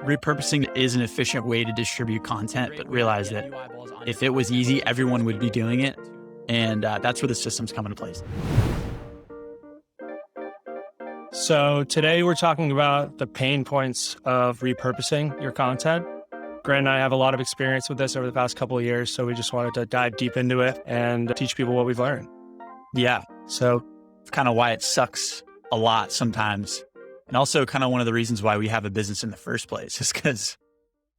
repurposing is an efficient way to distribute content, but realize that if it was easy, everyone would be doing it. And that's where the system's come into place. So today we're talking about the pain points of repurposing your content. Grant and I have a lot of experience with this over the past couple of years, so we just wanted to dive deep into it and teach people what we've learned. Yeah. So it's kind of why it sucks a lot sometimes. And also kind of one of the reasons why we have a business in the first place is because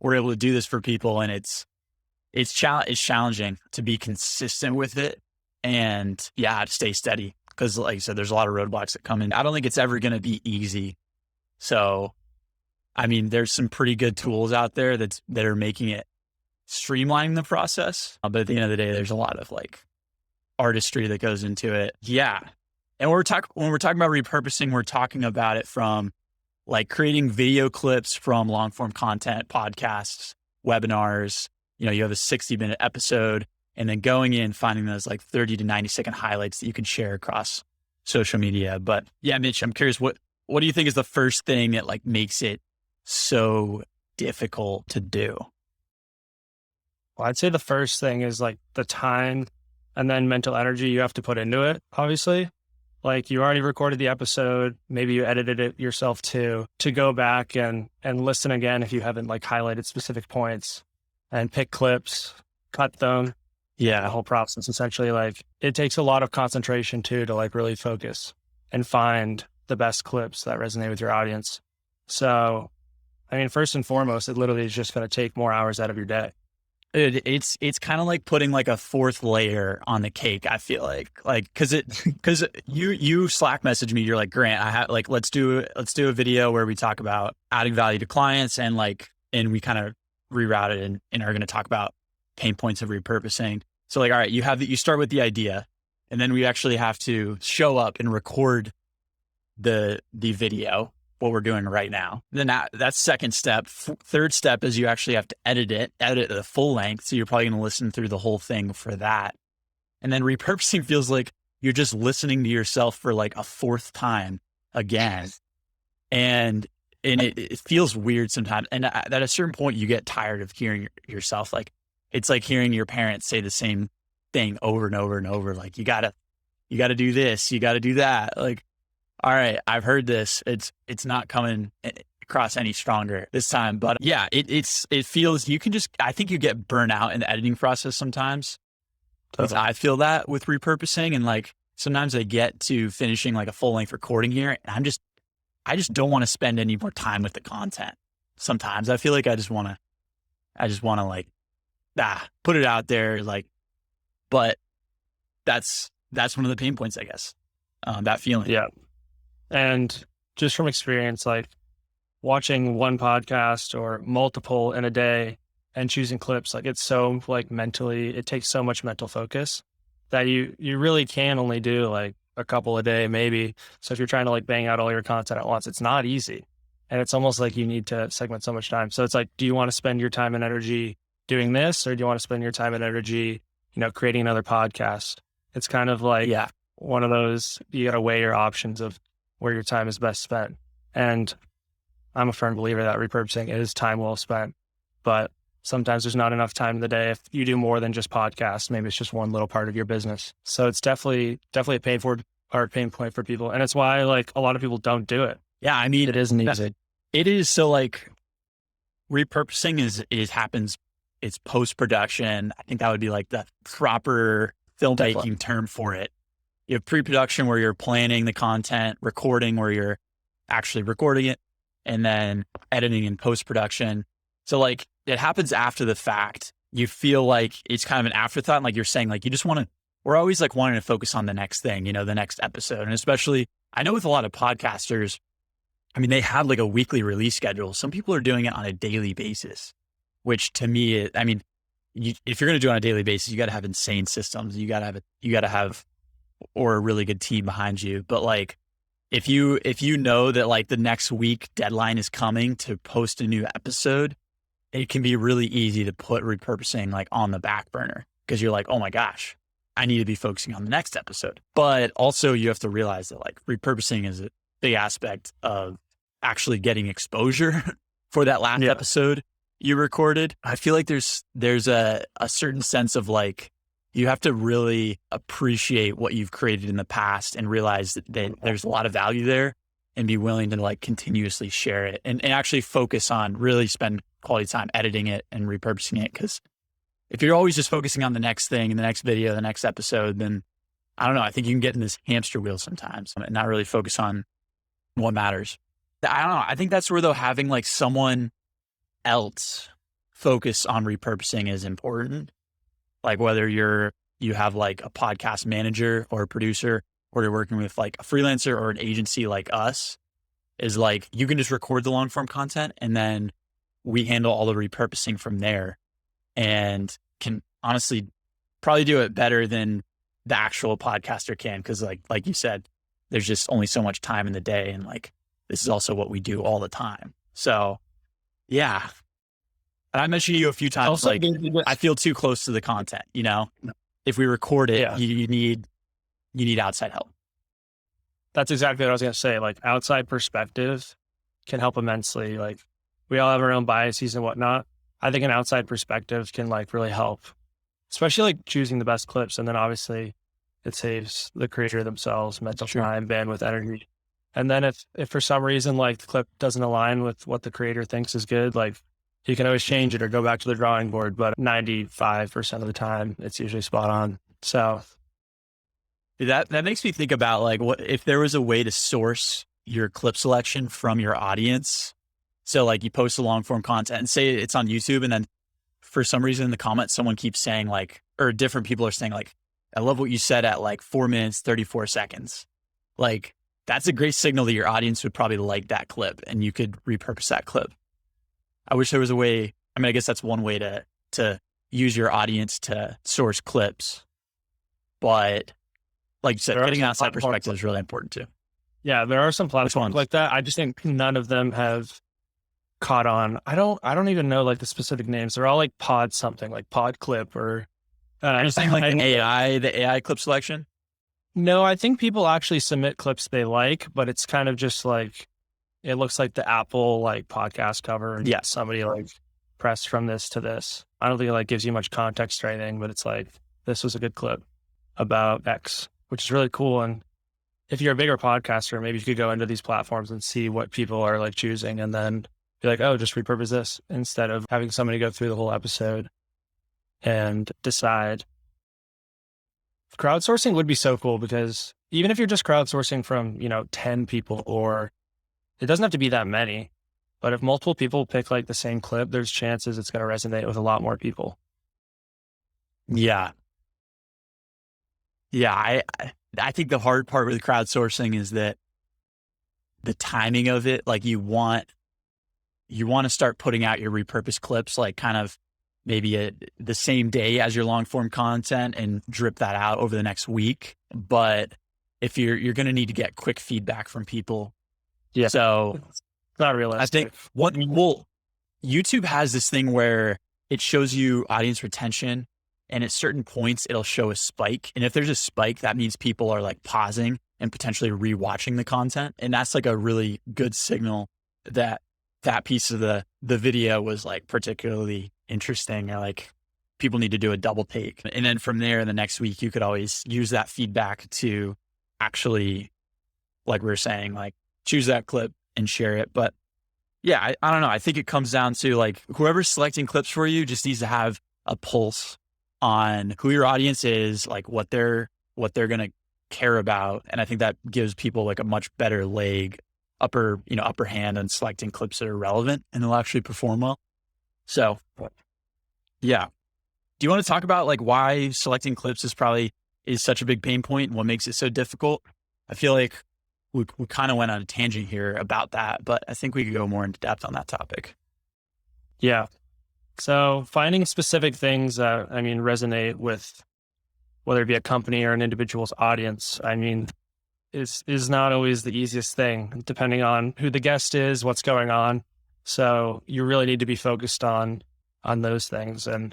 we're able to do this for people, and it's challenging to be consistent with it and to stay steady. Because like I said, there's a lot of roadblocks that come in. I don't think it's ever going to be easy. So, I mean, there's some pretty good tools out there that are making it streamlining the process. But at the end of the day, there's a lot of like artistry that goes into it. Yeah. And when we're talking about repurposing, we're talking about it from like creating video clips from long form content, podcasts, webinars. You know, you have a 60-minute episode, and then going in, finding those like 30 to 90-second highlights that you can share across social media. But yeah, Mitch, I'm curious, what do you think is the first thing that like makes it so difficult to do? Well, I'd say the first thing is like the time and then mental energy you have to put into it, obviously. Like you already recorded the episode, maybe you edited it yourself too, to go back and listen again if you haven't like highlighted specific points and pick clips, cut them. Yeah, the whole process essentially, like it takes a lot of concentration too to like really focus and find the best clips that resonate with your audience. So, I mean, first and foremost, it literally is just going to take more hours out of your day. It's kind of like putting like a fourth layer on the cake. I feel like because you Slack messaged me. You're like, Grant, I have like, let's do a video where we talk about adding value to clients and we kind of reroute it and are going to talk about pain points of repurposing. So like, all right, you start with the idea, and then we actually have to show up and record the video, what we're doing right now. Then that's second step. Third step is you actually have to edit it the full length. So you're probably going to listen through the whole thing for that. And then repurposing feels like you're just listening to yourself for like a fourth time again. And it feels weird sometimes. And at a certain point, you get tired of hearing yourself. Like it's like hearing your parents say the same thing over and over and over. Like you gotta do this, you gotta do that. Like, all right, I've heard this. It's not coming across any stronger this time. But yeah, it feels, I think you get burnt out in the editing process sometimes. Totally. I feel that with repurposing, and like sometimes I get to finishing like a full length recording here, and I just don't want to spend any more time with the content. Sometimes I feel like I just want to like, put it out there. Like, but that's one of the pain points, I guess. That feeling. Yeah. And just from experience, like watching one podcast or multiple in a day and choosing clips, like it's so like mentally, it takes so much mental focus that you really can only do like a couple a day, maybe. So if you're trying to like bang out all your content at once, it's not easy. And it's almost like you need to segment so much time. So it's like, do you want to spend your time and energy doing this, or do you want to spend your time and energy, creating another podcast? It's kind of like one of those, you got to weigh your options of where your time is best spent. And I'm a firm believer that repurposing is time well spent, but sometimes there's not enough time in the day. If you do more than just podcasts, maybe it's just one little part of your business. So it's definitely a pain point for people. And it's why like a lot of people don't do it. Yeah. I mean, it isn't easy. It is. So like repurposing happens. It's post-production. I think that would be like the proper filmmaking term for it. You have pre-production where you're planning the content, recording where you're actually recording it, and then editing and post-production. So like it happens after the fact. You feel like it's kind of an afterthought. And like you're saying, like you just we're always like wanting to focus on the next thing, the next episode. And especially, I know with a lot of podcasters, I mean, they have like a weekly release schedule. Some people are doing it on a daily basis, which to me, if you're going to do it on a daily basis, you got to have insane systems. You got to have or a really good team behind you. But like, if you know that like the next week deadline is coming to post a new episode, it can be really easy to put repurposing like on the back burner because you're like, oh my gosh, I need to be focusing on the next episode. But also you have to realize that like repurposing is a big aspect of actually getting exposure for that last Yeah. episode you recorded, I feel like there's a certain sense of like, you have to really appreciate what you've created in the past and realize that there's a lot of value there, and be willing to like continuously share it and actually focus on really spend quality time editing it and repurposing it. Cause if you're always just focusing on the next thing and the next video, the next episode, then I don't know. I think you can get in this hamster wheel sometimes and not really focus on what matters. I don't know. I think that's where though having like someone else focus on repurposing is important. Like whether you have like a podcast manager or a producer, or you're working with like a freelancer or an agency like us, is like you can just record the long form content and then we handle all the repurposing from there, and can honestly probably do it better than the actual podcaster can. Cause like you said, there's just only so much time in the day. And like, this is also what we do all the time. So yeah. And I mentioned to you a few times, Also, like I feel too close to the content, you know, if we record it, Yeah. you need outside help. That's exactly what I was going to say. Like outside perspective can help immensely. Like we all have our own biases and whatnot. I think an outside perspective can like really help, especially like choosing the best clips. And then obviously it saves the creator themselves mental time, bandwidth, energy. And then if for some reason like the clip doesn't align with what the creator thinks is good, like you can always change it or go back to the drawing board. But 95% of the time, it's usually spot on. So That makes me think about like, what if there was a way to source your clip selection from your audience? So like you post a long form content and say it's on YouTube, and then for some reason in the comments, someone keeps saying like, or different people are saying like, I love what you said at like 4 minutes, 34 seconds. Like that's a great signal that your audience would probably like that clip and you could repurpose that clip. I wish there was a way. I mean, I guess that's one way to use your audience to source clips, but like you said, getting an outside perspective is really important too. Yeah, there are some platforms like that. I just think none of them have caught on. I don't even know like the specific names. They're all like pod something, like pod clip or Anything like the AI clip selection. No, I think people actually submit clips they like, but it's kind of just like it looks like the Apple like podcast cover, and somebody like pressed from this to this. I don't think it like gives you much context or anything, but it's like this was a good clip about X, which is really cool. And if you're a bigger podcaster, maybe you could go into these platforms and see what people are like choosing, and then be like, oh, just repurpose this, instead of having somebody go through the whole episode and decide. Crowdsourcing would be so cool, because even if you're just crowdsourcing from, 10 people, or it doesn't have to be that many, but if multiple people pick like the same clip, there's chances it's going to resonate with a lot more people. Yeah. Yeah. I think the hard part with crowdsourcing is that the timing of it, like you want to start putting out your repurposed clips, like kind of maybe the same day as your long form content, and drip that out over the next week. But if you're going to need to get quick feedback from people. Yeah. So it's not realistic. I think YouTube has this thing where it shows you audience retention, and at certain points it'll show a spike. And if there's a spike, that means people are like pausing and potentially rewatching the content. And that's like a really good signal that piece of the video was like particularly interesting, or like people need to do a double take. And then from there, the next week, you could always use that feedback to actually, like we were saying, like choose that clip and share it. But yeah, I don't know. I think it comes down to like whoever's selecting clips for you just needs to have a pulse on who your audience is, like what they're going to care about. And I think that gives people like a much better upper hand on selecting clips that are relevant and they'll actually perform well. So yeah. Do you want to talk about like why selecting clips is such a big pain point and what makes it so difficult? I feel like we kind of went on a tangent here about that, but I think we could go more into depth on that topic. Yeah. So finding specific things that, resonate with whether it be a company or an individual's audience, is not always the easiest thing, depending on who the guest is, what's going on. So you really need to be focused on those things. And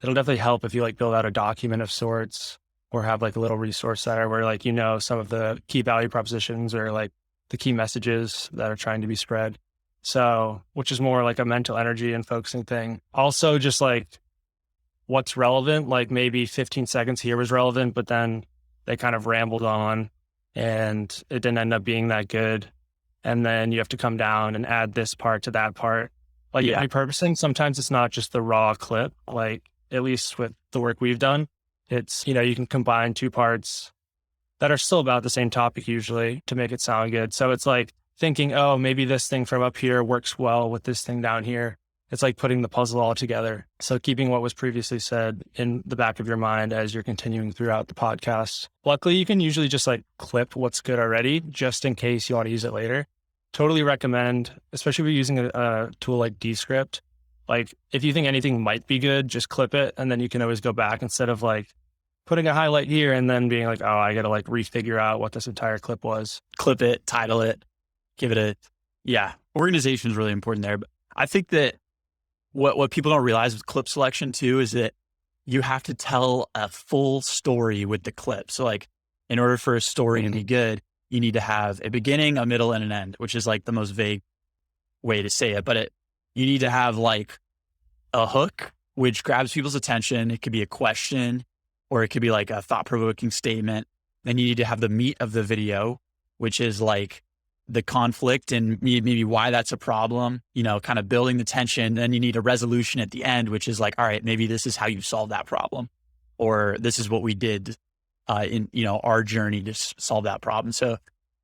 it'll definitely help if you like build out a document of sorts, or have like a little resource center where like, some of the key value propositions or like the key messages that are trying to be spread. So, which is more like a mental energy and focusing thing. Also, just like what's relevant, like maybe 15 seconds here was relevant, but then they kind of rambled on and it didn't end up being that good. And then you have to come down and add this part to that part. Like repurposing, sometimes it's not just the raw clip, like at least with the work we've done, it's, you can combine two parts that are still about the same topic usually to make it sound good. So it's like thinking, oh, maybe this thing from up here works well with this thing down here. It's like putting the puzzle all together. So keeping what was previously said in the back of your mind as you're continuing throughout the podcast. Luckily, you can usually just like clip what's good already, just in case you want to use it later. Totally recommend, especially if you're using a tool like Descript. Like if you think anything might be good, just clip it. And then you can always go back instead of like putting a highlight here and then being like, oh, I got to like refigure out what this entire clip was. Clip it, title it, give it organization is really important there. But I think that what people don't realize with clip selection too is that you have to tell a full story with the clip. So like in order for a story to be good, you need to have a beginning, a middle, and an end, which is like the most vague way to say it. But you need to have like a hook, which grabs people's attention. It could be a question or it could be like a thought-provoking statement. Then you need to have the meat of the video, which is like the conflict and maybe why that's a problem, kind of building the tension. Then you need a resolution at the end, which is like, all right, maybe this is how you solve that problem, or this is what we did in, our journey to solve that problem. So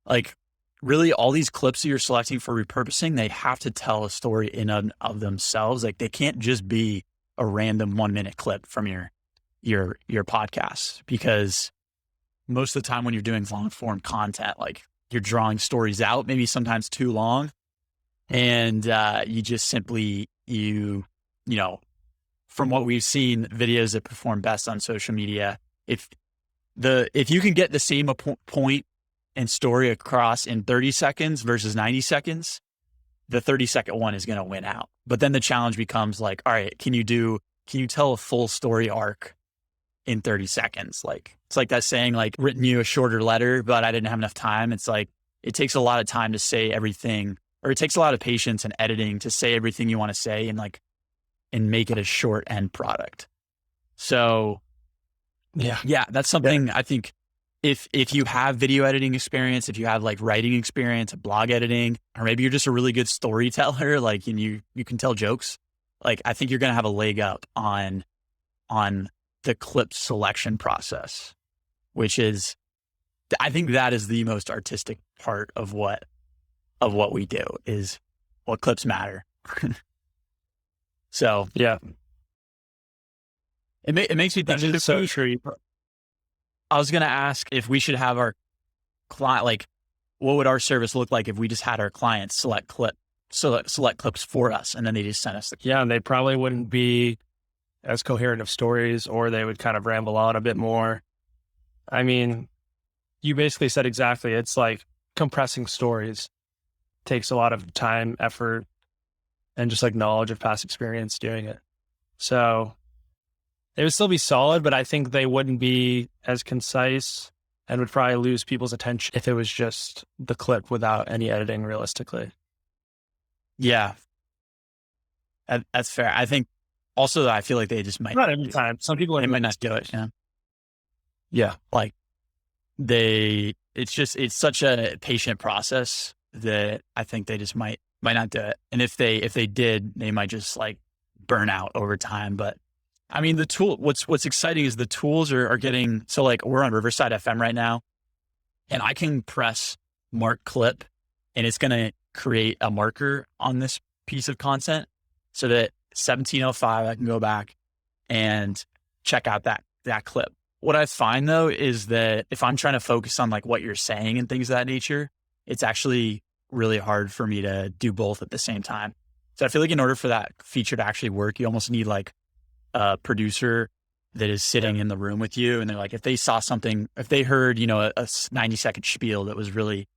like really all these clips that you're selecting for repurposing, they have to tell a story in and of themselves. Like they can't just be a random 1-minute clip from your podcast, because most of the time when you're doing long form content, like you're drawing stories out, maybe sometimes too long. And you just simply, from what we've seen, videos that perform best on social media, if you can get the same point and story across in 30 seconds versus 90 seconds, the 30-second one is going to win out. But then the challenge becomes like, all right, can you tell a full story arc in 30 seconds? Like, it's like that saying, like, written you a shorter letter, but I didn't have enough time. It's like, it takes a lot of time to say everything, or it takes a lot of patience and editing to say everything you want to say and make it a short end product. So yeah, that's something I think if you have video editing experience, if you have like writing experience, blog editing, or maybe you're just a really good storyteller, like, and you can tell jokes, like, I think you're going to have a leg up on the clip selection process, which is, I think that is the most artistic part of what we do, is what clips matter. So yeah, it makes me think. That is so true. I was going to ask if we should have our client, like, what would our service look like if we just had our clients select clips for us, and then they just sent us the. Yeah, and they probably wouldn't be as coherent of stories, or they would kind of ramble on a bit more. I mean, you basically said exactly. It's like compressing stories takes a lot of time, effort, and just like knowledge of past experience doing it. So they would still be solid, but I think they wouldn't be as concise and would probably lose people's attention if it was just the clip without any editing, realistically. Yeah, that's fair. I think also I feel like they just might not every time. Some people might not do it. Yeah. Yeah. Like it's such a patient process that I think they just might not do it. And if they did, they might just like burn out over time. But I mean, the tool, what's exciting is the tools are getting, so like we're on Riverside FM right now, and I can press mark clip and it's going to create a marker on this piece of content so that 1705, I can go back and check out that clip. What I find though, is that if I'm trying to focus on like what you're saying and things of that nature, it's actually really hard for me to do both at the same time. So I feel like in order for that feature to actually work, you almost need like a producer that is sitting in the room with you. And they're like, if they saw something, if they heard, a 90-second spiel that was really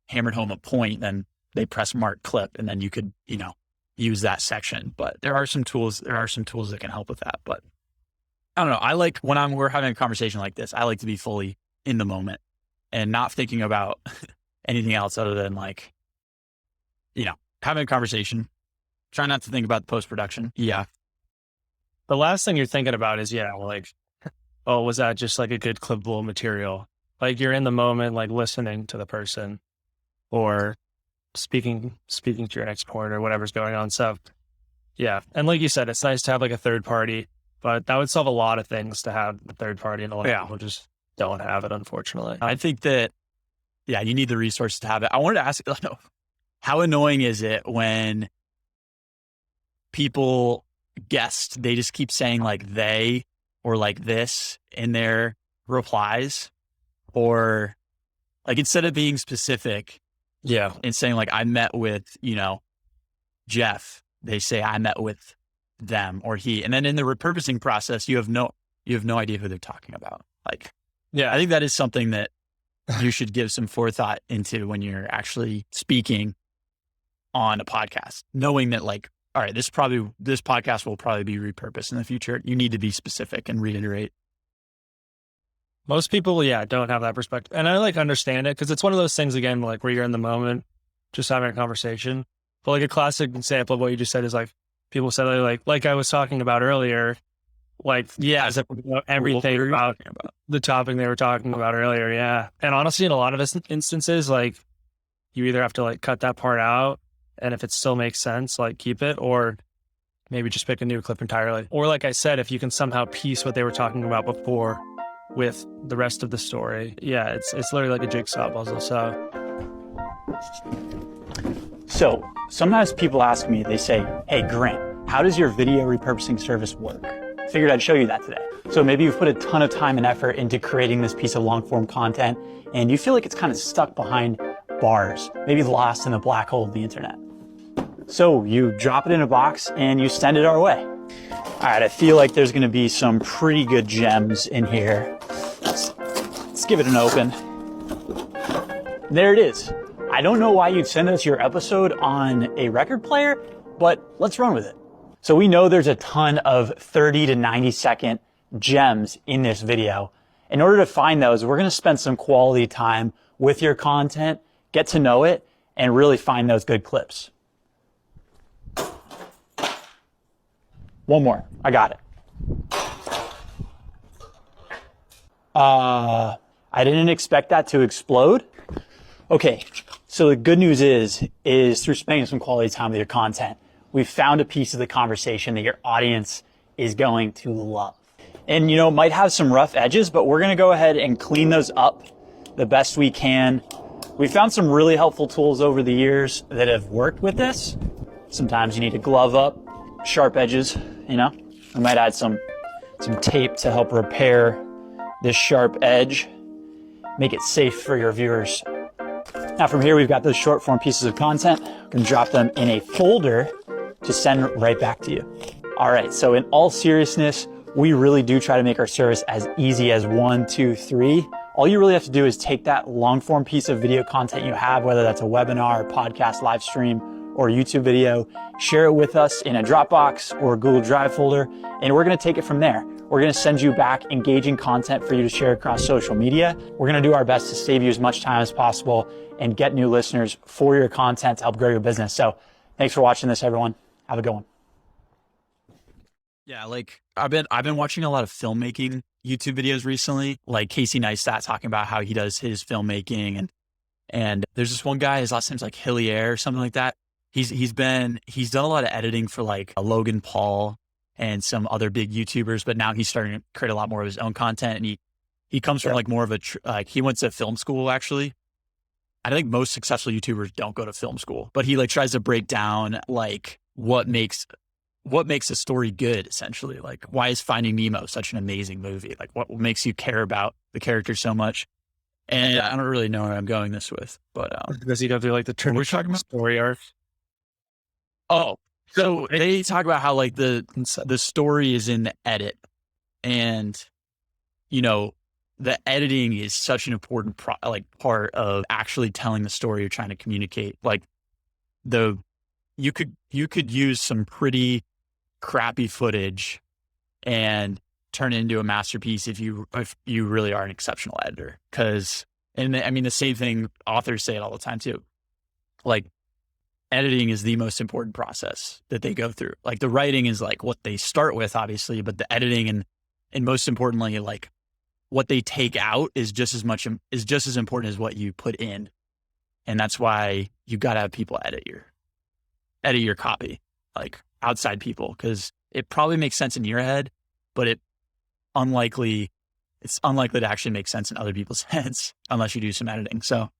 hammered home a point, then they press mark clip, and then you could, use that section. But there are some tools that can help with that. But I don't know. I like when we're having a conversation like this, I like to be fully in the moment and not thinking about anything else other than like, having a conversation. Try not to think about the post-production. Yeah. The last thing you're thinking about is, like, oh, was that just like a good clippable material? Like you're in the moment, like listening to the person or speaking to your next point or whatever's going on. So yeah. And like you said, it's nice to have like a third party, but that would solve a lot of things to have a third party, and a lot of people just don't have it, unfortunately. I think that, you need the resources to have it. I wanted to ask, how annoying is it when people guessed, they just keep saying like they or like this in their replies, or like instead of being specific and saying like I met with, Jeff, they say I met with them or he. And then in the repurposing process, you have no idea who they're talking about. Like, I think that is something that you should give some forethought into when you're actually speaking on a podcast, knowing that like, all right, this podcast will probably be repurposed in the future. You need to be specific and reiterate. Most people, don't have that perspective. And I like understand it because it's one of those things, again, like where you're in the moment, just having a conversation. But like a classic example of what you just said is like, people said like I was talking about earlier, like, as if everything about the topic they were talking about earlier. Yeah. And honestly, in a lot of instances, like you either have to like cut that part out, and if it still makes sense, like keep it, or maybe just pick a new clip entirely. Or like I said, if you can somehow piece what they were talking about before with the rest of the story. Yeah, it's literally like a jigsaw puzzle. So sometimes people ask me, they say, hey, Grant, how does your video repurposing service work? Figured I'd show you that today. So maybe you've put a ton of time and effort into creating this piece of long form content and you feel like it's kind of stuck behind bars, maybe lost in the black hole of the internet. So you drop it in a box and you send it our way. All right, I feel like there's gonna be some pretty good gems in here. Let's give it an open. There it is. I don't know why you'd send us your episode on a record player, but let's run with it. So we know there's a ton of 30 to 90 second gems in this video. In order to find those, we're gonna spend some quality time with your content, get to know it, and really find those good clips. One more. I got it. I didn't expect that to explode. Okay, so the good news is through spending some quality time with your content, we've found a piece of the conversation that your audience is going to love. And it might have some rough edges, but we're gonna go ahead and clean those up the best we can. We found some really helpful tools over the years that have worked with this. Sometimes you need to glove up sharp edges, I might add some tape to help repair this sharp edge, make it safe for your viewers. Now from here, we've got those short form pieces of content. We can drop them in a folder to send right back to you. All right, so in all seriousness, we really do try to make our service as easy as 1, 2, 3. All you really have to do is take that long form piece of video content you have, whether that's a webinar, podcast, live stream, or YouTube video, share it with us in a Dropbox or a Google Drive folder, and we're gonna take it from there. We're gonna send you back engaging content for you to share across social media. We're gonna do our best to save you as much time as possible and get new listeners for your content to help grow your business. So thanks for watching this, everyone. Have a good one. Yeah, like I've been watching a lot of filmmaking YouTube videos recently, like Casey Neistat talking about how he does his filmmaking, and there's this one guy, his last name's like Hillier or something like that. He's done a lot of editing for like Logan Paul and some other big YouTubers, but now he's starting to create a lot more of his own content. And he comes from like more of like he went to film school actually. I think most successful YouTubers don't go to film school, but he like tries to break down like what makes a story good, essentially. Like, why is Finding Nemo such an amazing movie? Like, what makes you care about the character so much? And I don't really know where I'm going this with, but because you go through like the turn we're talking about story arc. Oh, so they talk about how like the story is in the edit, and the editing is such an important part of actually telling the story you're trying to communicate. Like you could use some pretty crappy footage and turn it into a masterpiece if you really are an exceptional editor. The same thing, authors say it all the time too. Like, editing is the most important process that they go through. Like the writing is like what they start with, obviously, but the editing and most importantly, like what they take out is just as important as what you put in. And that's why you got to have people edit your copy, like outside people, because it probably makes sense in your head, but it's unlikely to actually make sense in other people's heads unless you do some editing. So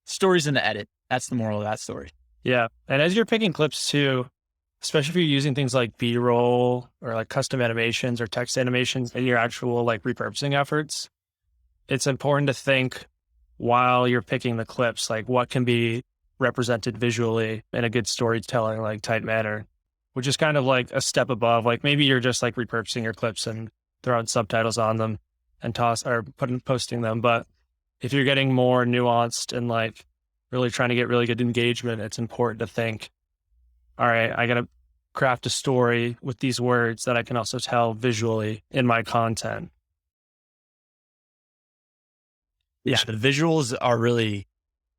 stories in the edit. That's the moral of that story. Yeah. And as you're picking clips too, especially if you're using things like B-roll or like custom animations or text animations in your actual like repurposing efforts, it's important to think while you're picking the clips, like what can be represented visually in a good storytelling, like tight manner, which is kind of like a step above. Like maybe you're just like repurposing your clips and throwing subtitles on them and posting them. But if you're getting more nuanced and like really trying to get really good engagement, it's important to think, all right, I got to craft a story with these words that I can also tell visually in my content. Yeah, the visuals are really,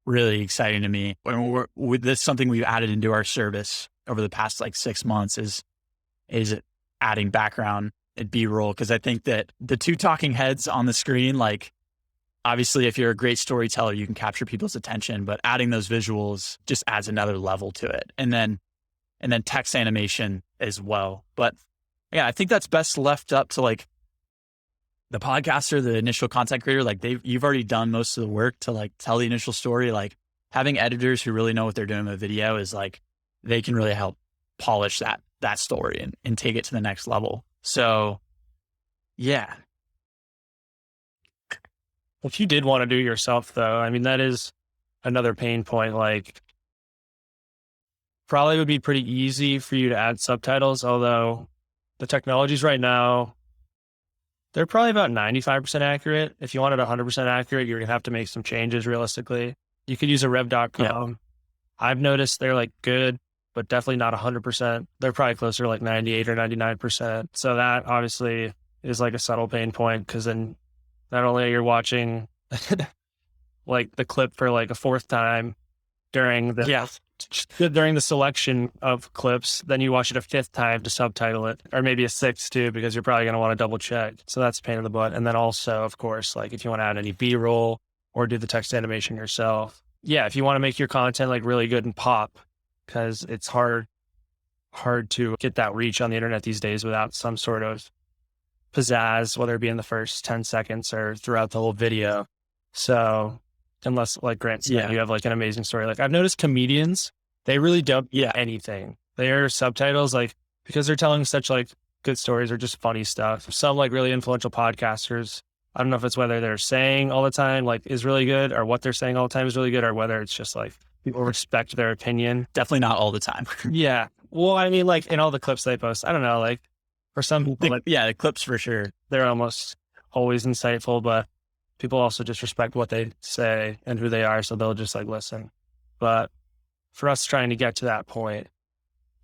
really exciting to me. This is something we've added into our service over the past like 6 months is adding background and B-roll. Cause I think that the two talking heads on the screen, like obviously if you're a great storyteller, you can capture people's attention, but adding those visuals just adds another level to it. And then text animation as well. But yeah, I think that's best left up to like the podcaster, the initial content creator. Like you've already done most of the work to like tell the initial story. Like having editors who really know what they're doing with video is like, they can really help polish that story and take it to the next level. So yeah. If you did want to do it yourself though, I mean, that is another pain point. Like probably would be pretty easy for you to add subtitles, although the technologies right now, they're probably about 95% accurate. If you wanted 100% accurate, you're going to have to make some changes realistically. You could use a rev.com. Yeah. I've noticed they're like good, but definitely not 100%. They're probably closer to like 98 or 99%. So that obviously is like a subtle pain point, because then not only are you watching like the clip for like a fourth time during the selection of clips, then you watch it a fifth time to subtitle it, or maybe a sixth too, because you're probably going to want to double check. So that's a pain in the butt. And then also, of course, like if you want to add any B-roll or do the text animation yourself. Yeah, if you want to make your content like really good and pop, because it's hard to get that reach on the internet these days without some sort of pizzazz, whether it be in the first 10 seconds or throughout the whole video. So unless like Grant said, you have like an amazing story. Like I've noticed comedians, they really don't anything. Their subtitles, like because they're telling such like good stories or just funny stuff. Some like really influential podcasters, I don't know if it's whether they're saying all the time like is really good, or what they're saying all the time is really good, or whether it's just like people respect their opinion. Definitely not all the time. Yeah. Well, I mean, like in all the clips they post, I don't know, like for some people, the clips for sure, they're almost always insightful, but people also just respect what they say and who they are, so they'll just like listen. But for us trying to get to that point,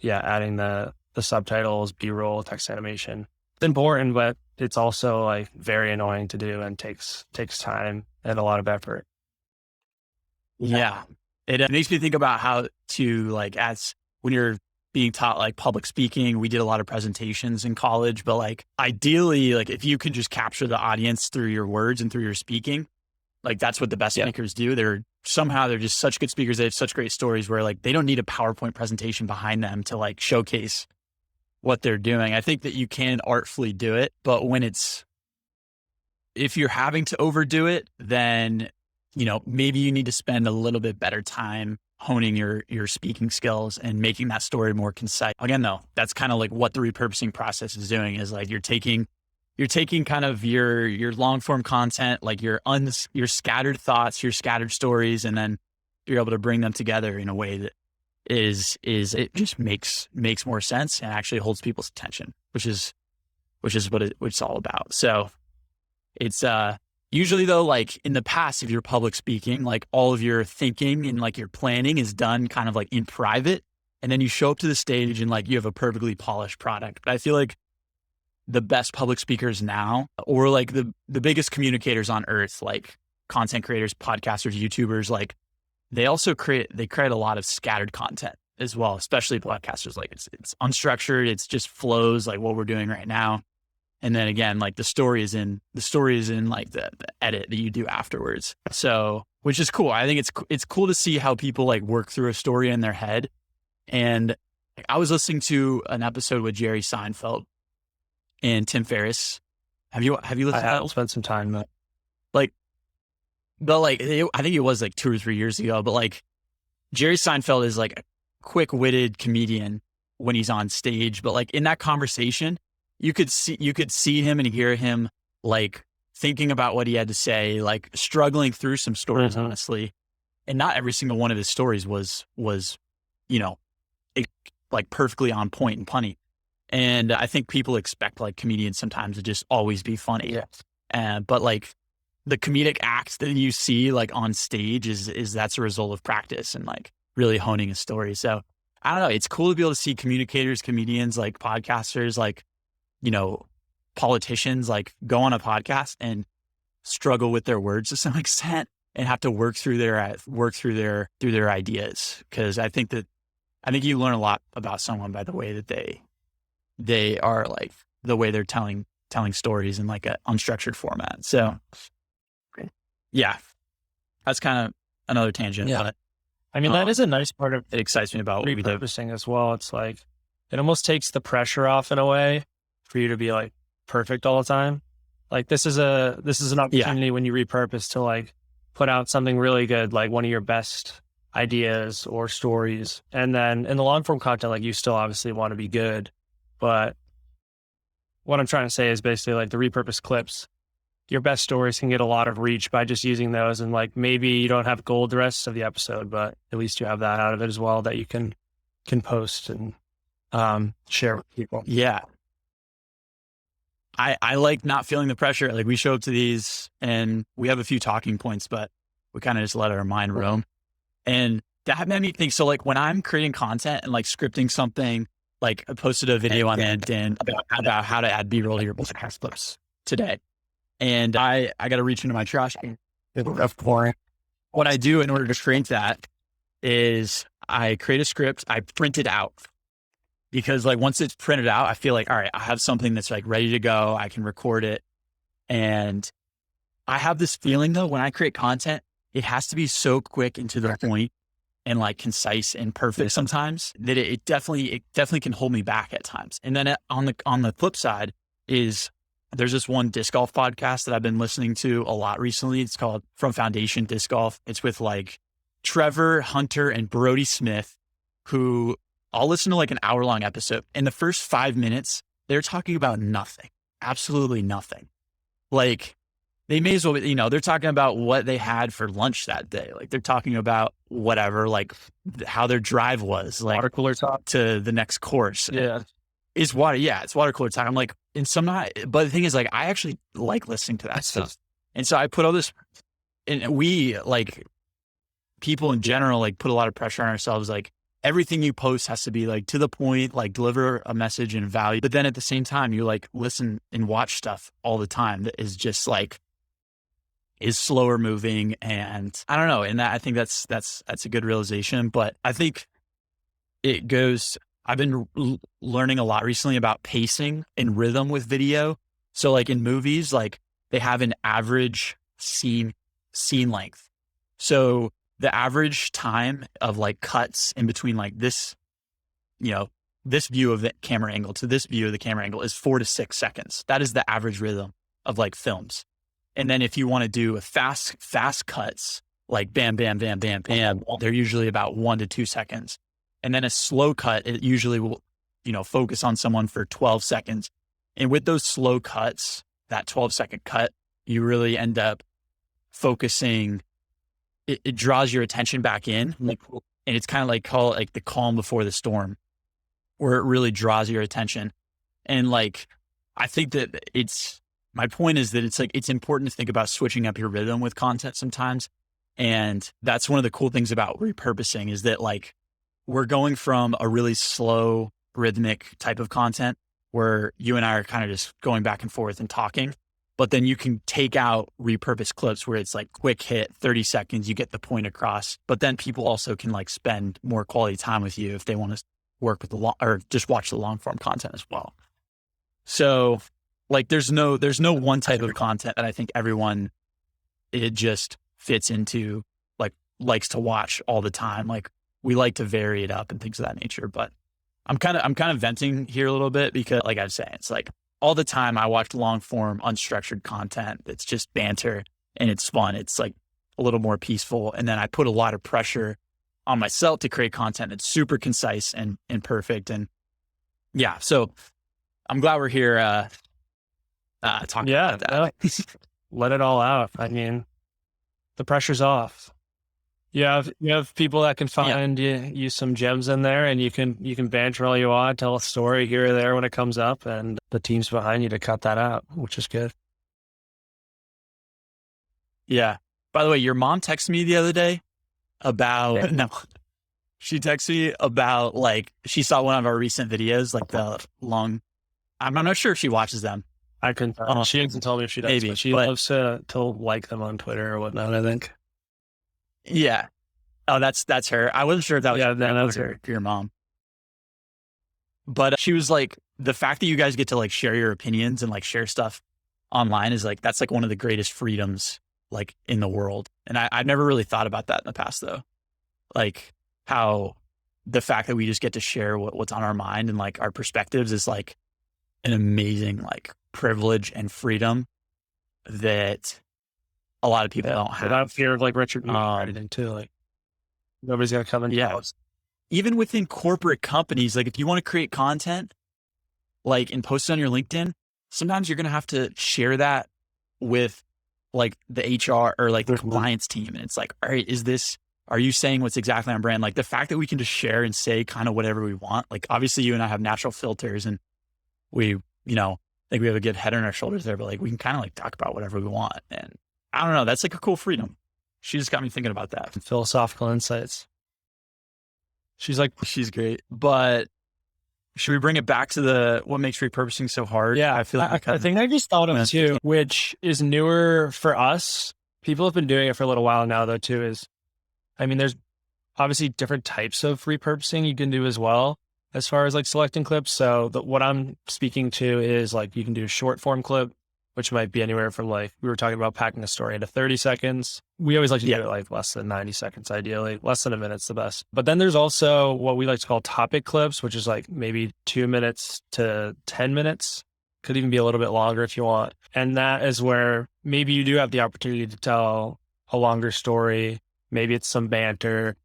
adding the subtitles, B-roll, text animation, it's important, but it's also like very annoying to do and takes time and a lot of effort. Yeah. It makes me think about how to like, as when you're being taught like public speaking, we did a lot of presentations in college, but like ideally, like if you could just capture the audience through your words and through your speaking, like that's what the best speakers do. They're just such good speakers. They have such great stories where like they don't need a PowerPoint presentation behind them to like showcase what they're doing. I think that you can artfully do it, but if you're having to overdo it, then, maybe you need to spend a little bit better time honing your speaking skills and making that story more concise. Again, though, that's kind of like what the repurposing process is doing, is like you're taking kind of your long form content, like your scattered thoughts, your scattered stories, and then you're able to bring them together in a way that it just makes more sense and actually holds people's attention, which is what it's all about. So it's usually though, like in the past, if you're public speaking, like all of your thinking and like your planning is done kind of like in private, and then you show up to the stage and like you have a perfectly polished product. But I feel like the best public speakers now, or like the biggest communicators on earth, like content creators, podcasters, YouTubers, like they also create a lot of scattered content as well, especially podcasters. Like it's unstructured. It's just flows like what we're doing right now. And then again, like the story is in like the edit that you do afterwards. So, which is cool. I think it's cool to see how people like work through a story in their head. And I was listening to an episode with Jerry Seinfeld and Tim Ferriss. Have you listened? I have spent some time. I think it was like 2 or 3 years ago, but like Jerry Seinfeld is like a quick-witted comedian when he's on stage. But like in that conversation, you could see him and hear him like thinking about what he had to say, like struggling through some stories, honestly. And not every single one of his stories was, like perfectly on point and punny. And I think people expect like comedians sometimes to just always be funny. Yeah. But like the comedic acts that you see like on stage is that's a result of practice and like really honing a story. So I don't know. It's cool to be able to see communicators, comedians, like podcasters, like, politicians, like go on a podcast and struggle with their words to some extent and have to work through their ideas. Cause I think you learn a lot about someone by the way that they are like the way they're telling stories in like an unstructured format. So yeah, that's kind of another tangent. Yeah. But I mean, that is a nice part of it excites me about what we do. repurposing as well. It's like, it almost takes the pressure off in a way for you to be like perfect all the time. Like this is an opportunity when you repurpose to like put out something really good, like one of your best ideas or stories. And then in the long form content, like you still obviously want to be good, but what I'm trying to say is basically like the repurposed clips, your best stories can get a lot of reach by just using those. And like, maybe you don't have gold the rest of the episode, but at least you have that out of it as well that you can post and share with people. Yeah. I like not feeling the pressure. Like we show up to these and we have a few talking points, but we kind of just let our mind roam. And that made me think. So like when I'm creating content and like scripting something, like I posted a video on LinkedIn about how to add B-roll to your podcast clips today. And I got to reach into my trash can. What I do in order to create that is I create a script, I print it out. Because like once it's printed out, I feel like, all right, I have something that's like ready to go. I can record it. And I have this feeling though, when I create content, it has to be so quick and to the point and like concise and perfect sometimes that it definitely can hold me back at times. And then on the flip side is there's this one disc golf podcast that I've been listening to a lot recently. It's called From Foundation Disc Golf. It's with like Trevor, Hunter, and Brody Smith, who I'll listen to like an hour-long episode. In the first 5 minutes, they're talking about nothing, absolutely nothing. Like they may as well, they're talking about what they had for lunch that day. Like they're talking about whatever, like how their drive was, like Water cooler talk to the next course. Yeah. It's water cooler talk. I'm like, and some not, but the thing is like, I actually like listening to that stuff. And so I put all this, and we like people in general, like put a lot of pressure on ourselves. Like everything you post has to be like to the point, like deliver a message and value. But then at the same time, you like listen and watch stuff all the time that is just like, is slower moving. And I don't know. And that, I think that's a good realization, but I think I've been learning a lot recently about pacing and rhythm with video. So like in movies, like they have an average scene length. So the average time of like cuts in between like this, this view of the camera angle to this view of the camera angle is 4 to 6 seconds. That is the average rhythm of like films. And then if you want to do a fast cuts, like bam, bam, bam, bam, bam, they're usually about 1 to 2 seconds. And then a slow cut, it usually will, focus on someone for 12 seconds. And with those slow cuts, that 12-second cut, you really end up focusing. It draws your attention back in, and it's kind of like call it like the calm before the storm, where it really draws your attention. And like, I think that my point is that it's important to think about switching up your rhythm with content sometimes. And that's one of the cool things about repurposing is that like, we're going from a really slow rhythmic type of content where you and I are kind of just going back and forth and talking but then you can take out repurposed clips where it's like quick hit, 30 seconds, you get the point across. But then people also can like spend more quality time with you if they want to work with the long or just watch the long form content as well. So like there's no one type of content that I think everyone, it just fits into, like likes to watch all the time. Like we like to vary it up and things of that nature. But I'm kind of venting here a little bit because like I was saying, it's like all the time I watch long form unstructured content. It's just banter and it's fun. It's like a little more peaceful. And then I put a lot of pressure on myself to create content that's super concise and perfect. And yeah, so I'm glad we're here talking about that. Let it all out. I mean, the pressure's off. You have people that can find you some gems in there, and you can banter all you want, tell a story here or there when it comes up, and the team's behind you to cut that out, which is good. Yeah. By the way, your mom texted me the other day about she texted me about like she saw one of our recent videos, like the long. I'm not sure if she watches them. I couldn't. She hasn't told me if she does. Maybe but she loves to like them on Twitter or whatnot, I think. Yeah. Oh, that's her. I wasn't sure if that was that was her. Your mom. But she was like, the fact that you guys get to like share your opinions and like share stuff online is like, that's like one of the greatest freedoms like in the world. And I've never really thought about that in the past though. Like how the fact that we just get to share what's on our mind and like our perspectives is like an amazing like privilege and freedom that a lot of people don't have. Without fear of like Richard or anything too. Like nobody's gonna come and tell us. Even within corporate companies, like if you want to create content, like and post it on your LinkedIn, sometimes you're gonna have to share that with like the HR or like the compliance team. And it's like, all right, are you saying what's exactly on brand? Like the fact that we can just share and say kind of whatever we want. Like obviously you and I have natural filters and we, think we have a good head on our shoulders there, but like we can kind of like talk about whatever we want. And I don't know, that's like a cool freedom. She just got me thinking about that. Philosophical insights. She's great. But should we bring it back to what makes repurposing so hard? Yeah, I feel like I think I just thought of too, which is newer for us. People have been doing it for a little while now though too, there's obviously different types of repurposing you can do as well as far as like selecting clips. So what I'm speaking to is like you can do a short form clip, which might be anywhere from like, we were talking about packing a story into 30 seconds. We always like to do it like less than 90 seconds, ideally. Less than a minute's the best. But then there's also what we like to call topic clips, which is like maybe 2 minutes to 10 minutes. Could even be a little bit longer if you want. And that is where maybe you do have the opportunity to tell a longer story. Maybe it's some banter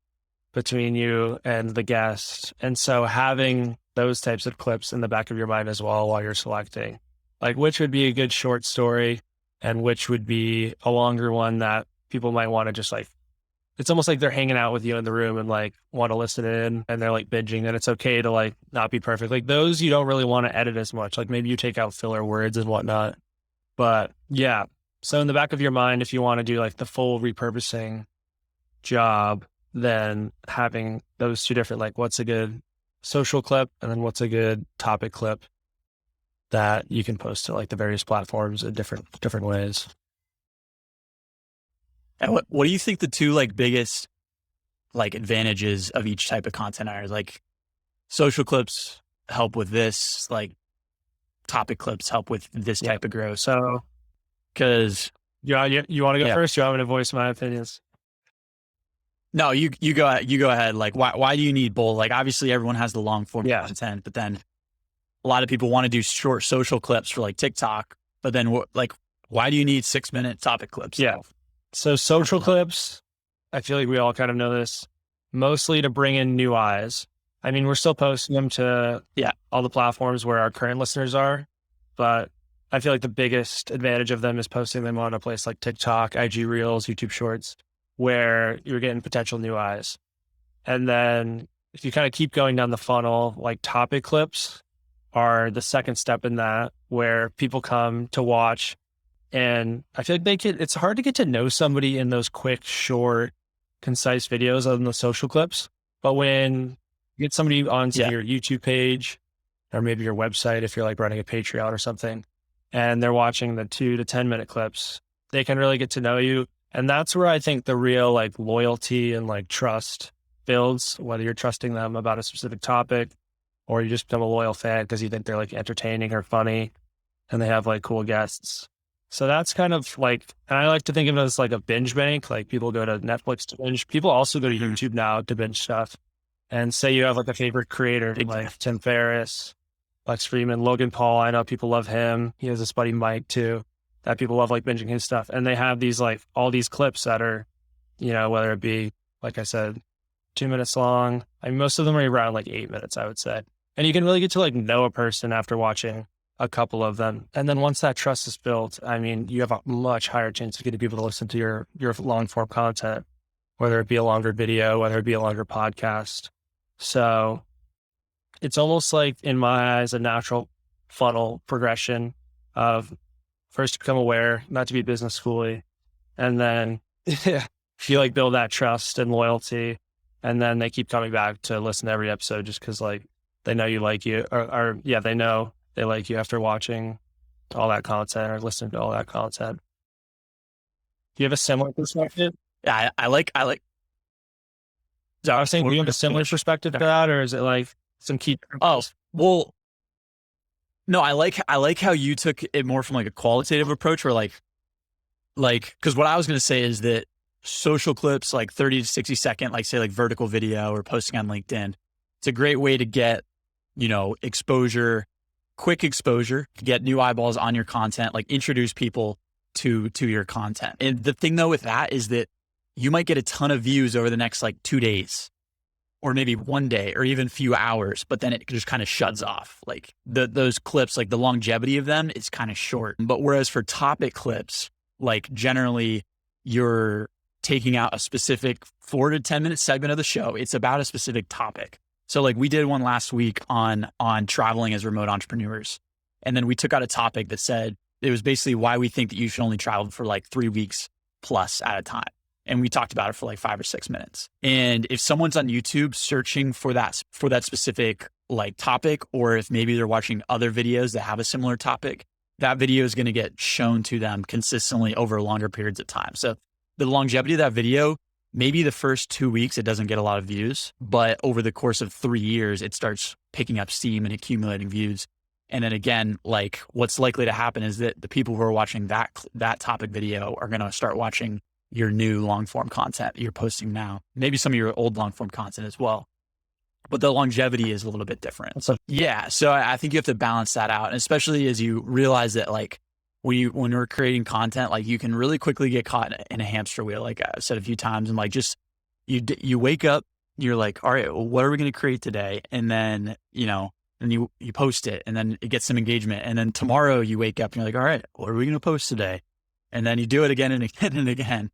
between you and the guest. And so having those types of clips in the back of your mind as well while you're selecting, like which would be a good short story and which would be a longer one that people might want to just like, it's almost like they're hanging out with you in the room and like want to listen in and they're like binging, and it's okay to like not be perfect. Like those you don't really want to edit as much. Like maybe you take out filler words and whatnot. But yeah. So in the back of your mind, if you want to do like the full repurposing job, then having those two different, like what's a good social clip and then what's a good topic clip that you can post to like the various platforms in different ways. And what do you think the two like biggest like advantages of each type of content are? Like social clips help with this, like topic clips help with this type of growth. So, because you want to go first? You want me to voice my opinions? No, you go ahead. Like why do you need both? Like obviously everyone has the long form content, but then a lot of people want to do short social clips for like TikTok, but then like, why do you need 6-minute topic clips? Yeah. So social clips, I feel like we all kind of know this, mostly to bring in new eyes. I mean, we're still posting them to all the platforms where our current listeners are, but I feel like the biggest advantage of them is posting them on a place like TikTok, IG Reels, YouTube Shorts, where you're getting potential new eyes. And then if you kind of keep going down the funnel, like topic clips are the second step in that, where people come to watch. And I feel like it's hard to get to know somebody in those quick, short, concise videos on the social clips. But when you get somebody on your YouTube page or maybe your website, if you're like running a Patreon or something, and they're watching the 2 to 10 minute clips, they can really get to know you. And that's where I think the real like loyalty and like trust builds, whether you're trusting them about a specific topic or you just become a loyal fan because you think they're like entertaining or funny and they have like cool guests. So that's kind of like, and I like to think of it as like a binge bank. Like people go to Netflix to binge. People also go to YouTube now to binge stuff. And say you have like a favorite creator like Tim Ferriss, Lex Friedman, Logan Paul. I know people love him. He has this buddy Mike too, that people love like binging his stuff. And they have these like all these clips that are, you know, whether it be, like I said, 2 minutes long. I mean, most of them are around like 8 minutes, I would say. And you can really get to like know a person after watching a couple of them. And then once that trust is built, I mean, you have a much higher chance of getting people to listen to your long form content, whether it be a longer video, whether it be a longer podcast. So it's almost like, in my eyes, a natural funnel progression of first to become aware, not to be business schooly, and then you like build that trust and loyalty, and then they keep coming back to listen to every episode just because like they know you like you, or yeah, they know they like you after watching all that content or listening to all that content. Do you have a similar perspective? Yeah, I like. So I was saying, do you have a similar perspective to that, or is it like some key? Oh, well, no, I like how you took it more from like a qualitative approach, where like, because what I was going to say is that social clips, like 30 to 60 second, like say like vertical video or posting on LinkedIn, it's a great way to get, you know, exposure, quick exposure, to get new eyeballs on your content, like introduce people to your content. And the thing though with that is that you might get a ton of views over the next like 2 days or maybe 1 day or even a few hours, but then it just kind of shuts off. Like those clips, like the longevity of them is kind of short. But whereas for topic clips, like generally you're taking out a specific 4 to 10 minute segment of the show. It's about a specific topic. So like we did one last week on traveling as remote entrepreneurs. And then we took out a topic that said, it was basically why we think that you should only travel for like 3 weeks plus at a time. And we talked about it for like 5 or 6 minutes. And if someone's on YouTube searching for that specific like topic, or if maybe they're watching other videos that have a similar topic, that video is going to get shown to them consistently over longer periods of time. So the longevity of that video, maybe the first 2 weeks, it doesn't get a lot of views, but over the course of 3 years, it starts picking up steam and accumulating views. And then again, like what's likely to happen is that the people who are watching that topic video are going to start watching your new long form content you're posting now, maybe some of your old long form content as well. But the longevity is a little bit different. So yeah. So I think you have to balance that out. And especially as you realize that like when we're creating content, like you can really quickly get caught in a hamster wheel. Like I've said a few times, and like just, you wake up, you're like, all right, well, what are we going to create today? And then, you know, and you post it and then it gets some engagement. And then tomorrow you wake up and you're like, all right, what are we going to post today? And then you do it again and again and again.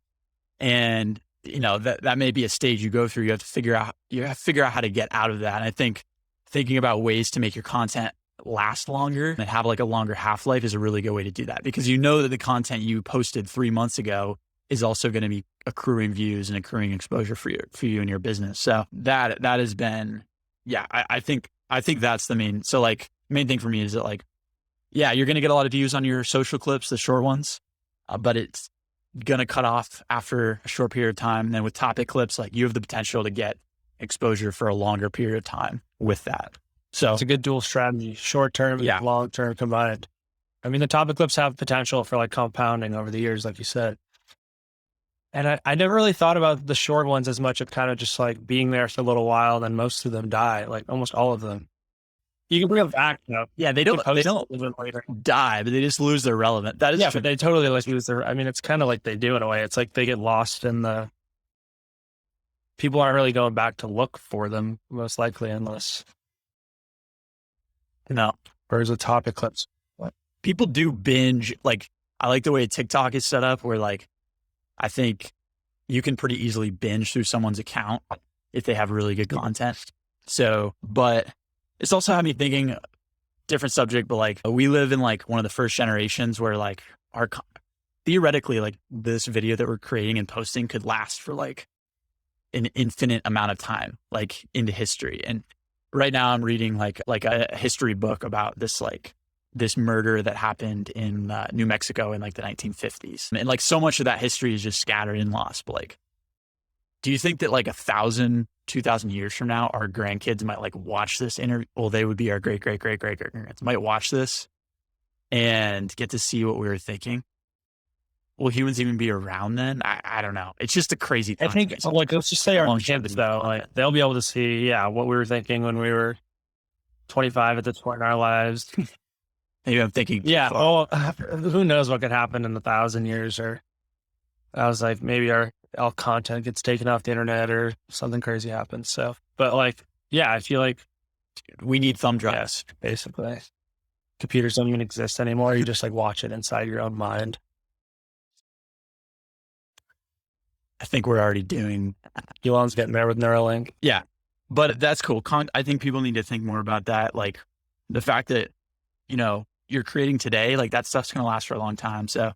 And, you know, that may be a stage you go through. You have to figure out how to get out of that. And I think thinking about ways to make your content last longer and have like a longer half-life is a really good way to do that, because you know that the content you posted 3 months ago is also going to be accruing views and accruing exposure for you and your business. So that has been, yeah, I think that's the main thing for me is that like, yeah, you're going to get a lot of views on your social clips, the short ones, but it's going to cut off after a short period of time. And then with topic clips, like you have the potential to get exposure for a longer period of time with that. So it's a good dual strategy, short term and long term combined. I mean, the topic clips have potential for like compounding over the years, like you said. And I never really thought about the short ones as much of kind of just like being there for a little while, then most of them die, like almost all of them. You can bring them back, you know. Yeah, they don't die, but they just lose their relevance. That is true. But they totally like lose their, I mean, it's kind of like they do in a way. It's like they get lost in the, people aren't really going back to look for them, most likely, unless. No. Whereas with topic clips. What? People do binge. Like, I like the way TikTok is set up where like, I think you can pretty easily binge through someone's account if they have really good content. So, but it's also had me thinking, different subject, but like we live in like one of the first generations where like theoretically, like this video that we're creating and posting could last for like an infinite amount of time, like into history. And right now I'm reading like a history book about this like this murder that happened in New Mexico in like the 1950s. And like so much of that history is just scattered and lost. But like, do you think that like 1,000, 2,000 years from now, our grandkids might like watch this interview? Well, they would be our great, great, great, great, great grandkids might watch this and get to see what we were thinking. Will humans even be around then? I don't know. It's just a crazy thing. I think, like, let's just say our kids, though, like, they'll be able to see, what we were thinking when we were 25 at this point in our lives. Maybe I'm thinking. Yeah. Oh, who knows what could happen in 1,000 years? Or I was like, maybe our content gets taken off the internet or something crazy happens. So, but like, I feel like we need thumb drives. Yes, basically. Computers don't even exist anymore. You just like watch it inside your own mind. I think we're already doing. Elon's getting there with Neuralink. Yeah, but that's cool. I think people need to think more about that. Like the fact that, you're creating today, like that stuff's going to last for a long time. So,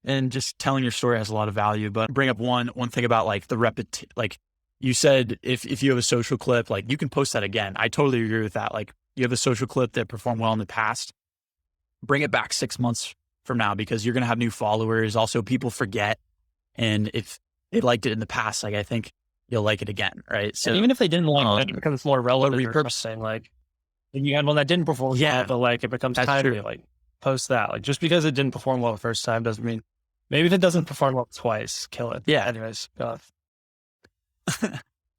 and just telling your story has a lot of value. But bring up one thing about like like you said, if you have a social clip, like you can post that again. I totally agree with that. Like you have a social clip that performed well in the past, bring it back 6 months from now, because you're going to have new followers. Also, people forget. And if they liked it in the past, like I think you'll like it again, right? So and even if they didn't like it because it's more relevant, repurposing, like you had one that didn't perform well, but like it becomes time to like post that. Like just because it didn't perform well the first time doesn't mean maybe if it doesn't perform well twice, kill it. Yeah. Anyways,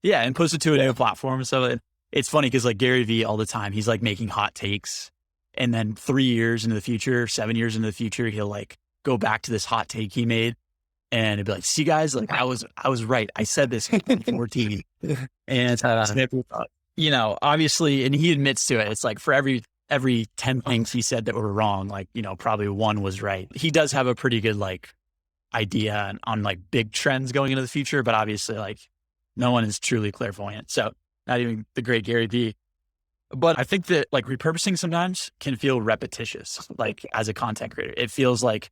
yeah, and post it to a new platform. So it's funny because like Gary Vee all the time, he's like making hot takes, and then 3 years into the future, 7 years into the future, he'll like go back to this hot take he made. And it'd be like, see guys, like I was right. I said this in 2014. And, obviously, and he admits to it. It's like for every 10 things he said that were wrong, like, probably one was right. He does have a pretty good like idea on like big trends going into the future, but obviously like no one is truly clairvoyant. So not even the great Gary Vee. But I think that like repurposing sometimes can feel repetitious, like as a content creator. It feels like,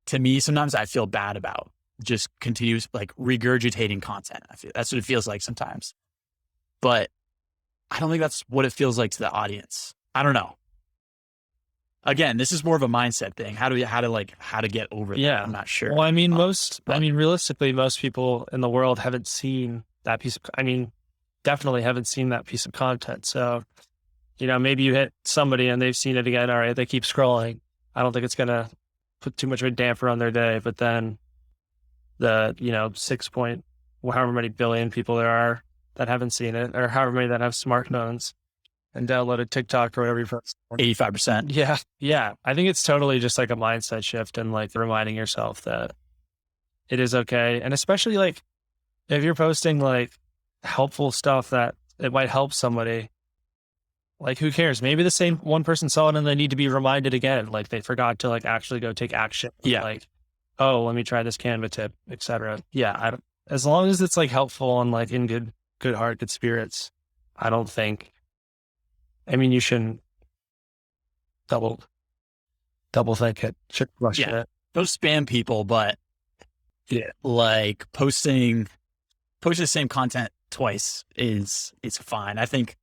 to me, sometimes I feel bad about just continuous like regurgitating content. I feel that's what it feels like sometimes, but I don't think that's what it feels like to the audience. I don't know. Again, this is more of a mindset thing. How to get over that? I'm not sure. Well, I mean, realistically, most people in the world haven't seen that definitely haven't seen that piece of content. So, maybe you hit somebody and they've seen it again. All right, they keep scrolling. I don't think it's going to put too much of a damper on their day, but then the, 6 point, however many billion people there are that haven't seen it, or however many that have smartphones and downloaded TikTok or whatever you've 85%. Yeah. Yeah. I think it's totally just like a mindset shift and like reminding yourself that it is okay. And especially like if you're posting like helpful stuff that it might help somebody, like, who cares? Maybe the same one person saw it and they need to be reminded again. Like they forgot to like actually go take action. Yeah. Like, oh, let me try this Canva tip, etc. Yeah. As long as it's like helpful and like in good heart, good spirits, I don't think, you shouldn't double think it. Should rush it. Don't spam people, but like posting the same content twice is fine. I think.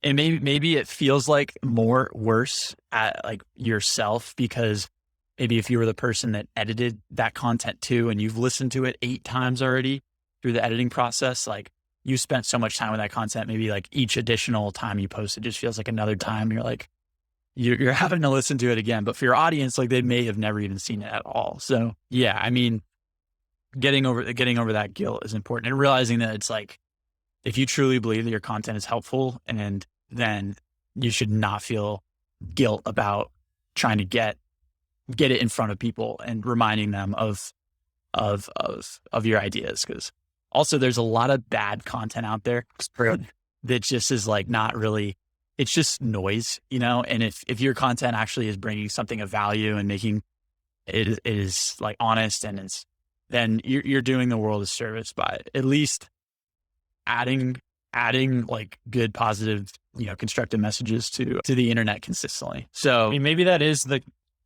And maybe it feels like worse at like yourself, because maybe if you were the person that edited that content too, and you've listened to it 8 times already through the editing process, like you spent so much time with that content, maybe like each additional time you post it just feels like another time. You're like, you're having to listen to it again. But for your audience, like they may have never even seen it at all. So yeah, getting over that guilt is important, and realizing that it's like, if you truly believe that your content is helpful, and then you should not feel guilt about trying to get it in front of people and reminding them of your ideas. Because also there's a lot of bad content out there that just is like not really, it's just noise, and if your content actually is bringing something of value and making it is like honest, and then you're doing the world a service by at least adding like good, positive, constructive messages to the internet consistently. So maybe that is the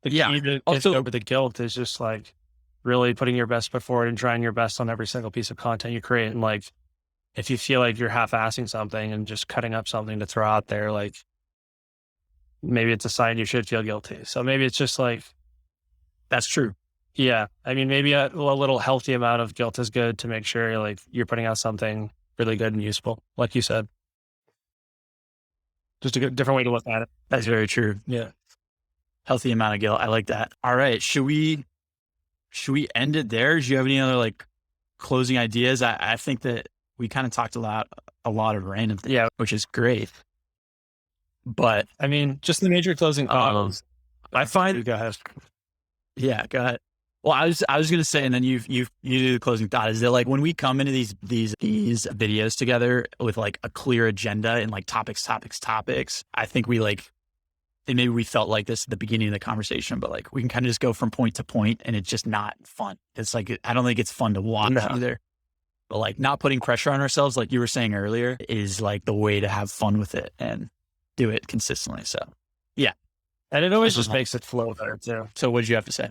key to get over the guilt, is just like really putting your best foot forward and trying your best on every single piece of content you create. And like, if you feel like you're half-assing something and just cutting up something to throw out there, like maybe it's a sign you should feel guilty. So maybe it's just like, That's true. yeah, I mean, maybe a little healthy amount of guilt is good to make sure like you're putting out something really good and useful, like you said. Just a different way to look at it. That's very true. Yeah. Healthy amount of guilt. I like that. All right. Should we end it there? Do you have any other like closing ideas? I think that we kind of talked a lot of random things, Yeah. which is great. But I mean, just the major closing thoughts. I find, Go ahead. yeah, go ahead. Well, I was going to say, and then you do the closing thought, is that like when we come into these videos together with like a clear agenda and like topics, I think we like, and maybe we felt like this at the beginning of the conversation, but like we can kind of just go from point to point and it's just not fun. It's like, I don't think it's fun to watch either, but like not putting pressure on ourselves, like you were saying earlier, is like the way to have fun with it and do it consistently. So yeah. And it always just makes it flow better too. So what did you have to say?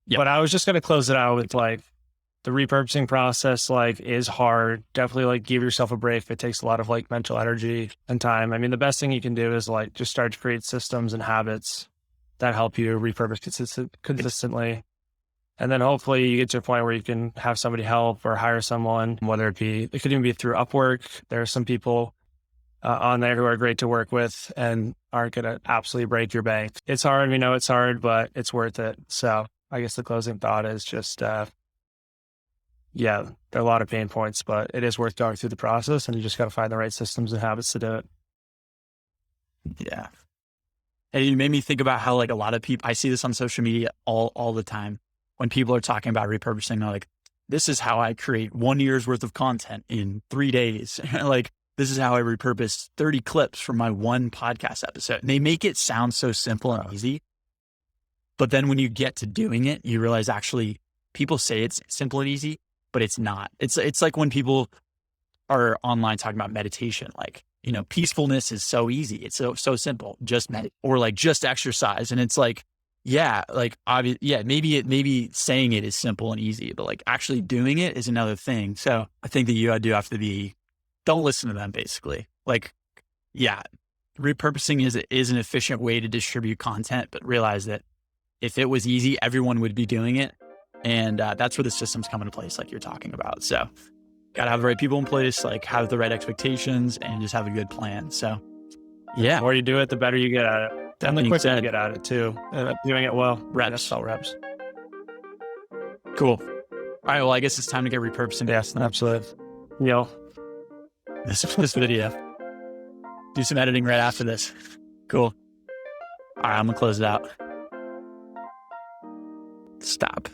Yep. But I was just going to close it out with like the repurposing process, like is hard. Definitely like give yourself a break. It takes a lot of like mental energy and time. I mean, the best thing you can do is like just start to create systems and habits that help you repurpose consistently. And then hopefully you get to a point where you can have somebody help or hire someone, whether it could even be through Upwork. There are some people on there who are great to work with and aren't going to absolutely break your bank. It's hard. We know it's hard, but it's worth it. So I guess the closing thought is just, yeah, there are a lot of pain points, but it is worth going through the process and you just got to find the right systems and habits to do it. Yeah. And it made me think about how like a lot of people, I see this on social media all the time when people are talking about repurposing, they're like, this is how I create 1 year's worth of content in 3 days. Like, this is how I repurpose 30 clips from my one podcast episode. And they make it sound so simple and easy. But then when you get to doing it, you realize actually people say it's simple and easy, but it's not. It's like when people are online talking about meditation, like, you know, peacefulness is so easy. It's so simple. Just meditate or like just exercise. And it's like, yeah, like maybe saying it is simple and easy, but like actually doing it is another thing. So I think that you do have to don't listen to them basically. Like, yeah, repurposing is an efficient way to distribute content, but realize that if it was easy, everyone would be doing it. And that's where the systems come into place, like you're talking about. So got to have the right people in place, like have the right expectations and just have a good plan. So yeah. The more you do it, the better you get at it. And the quicker you get at it too. Doing it well. Reps. All reps. Cool. All right. Well, I guess it's time to get repurposing. Yes, absolutely. Yo. This video. Do some editing right after this. Cool. All right. I'm going to close it out. Stop.